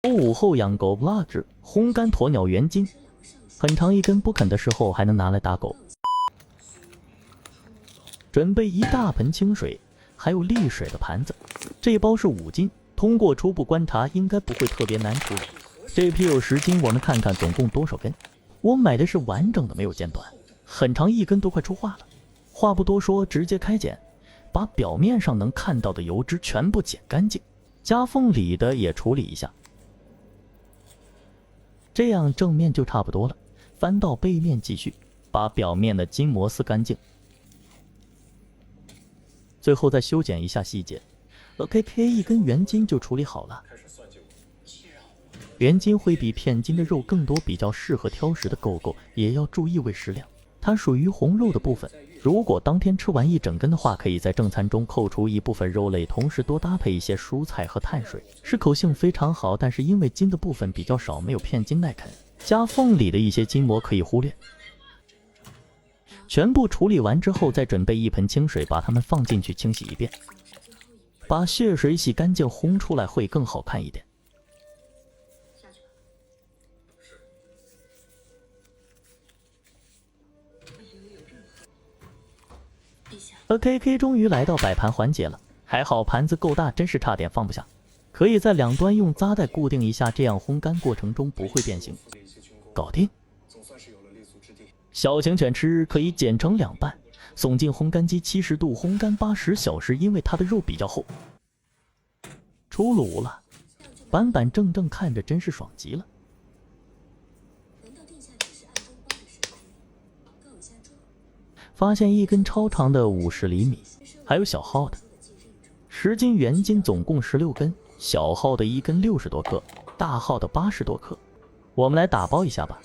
午后养狗不辣制，烘干鸵鸟原精，很长一根，不啃的时候还能拿来打狗。准备一大盆清水，还有沥水的盘子。这一包是5斤，通过初步观察，应该不会特别难处理。这批有10斤，我们看看总共多少根。我买的是完整的，没有间断，很长一根都快出化了。话不多说，直接开剪，把表面上能看到的油脂全部剪干净，夹缝里的也处理一下。这样正面就差不多了，翻到背面继续，把表面的筋膜撕干净。最后再修剪一下细节，KK 一根原筋就处理好了。原筋会比片筋的肉更多，比较适合挑食的狗狗，也要注意喂食量。它属于红肉的部分，如果当天吃完一整根的话，可以在正餐中扣除一部分肉类，同时多搭配一些蔬菜和碳水，适口性非常好。但是因为筋的部分比较少，没有片筋耐啃，夹缝里的一些筋膜可以忽略。全部处理完之后，再准备一盆清水，把它们放进去清洗一遍，把血水洗干净，烘出来会更好看一点。KK 终于来到摆盘环节了，还好盘子够大，真是差点放不下。可以在两端用扎带固定一下，这样烘干过程中不会变形。搞定。小型犬吃可以剪成2半，送进烘干机70度烘干80小时，因为它的肉比较厚。出炉了，板板正正，看着真是爽极了。发现一根超长的50厘米，还有小号的。10斤原筋总共16根，小号的1根60多克，大号的80多克。我们来打包一下吧。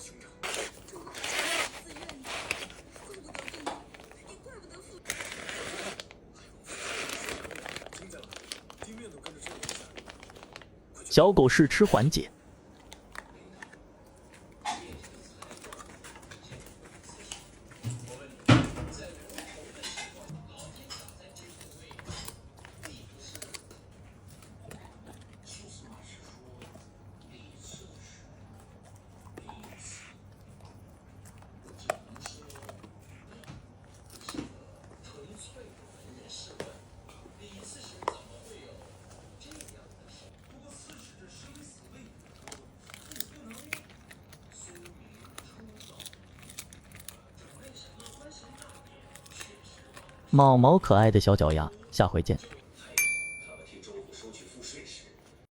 小狗试吃环节。毛毛可爱的小脚丫，下回见。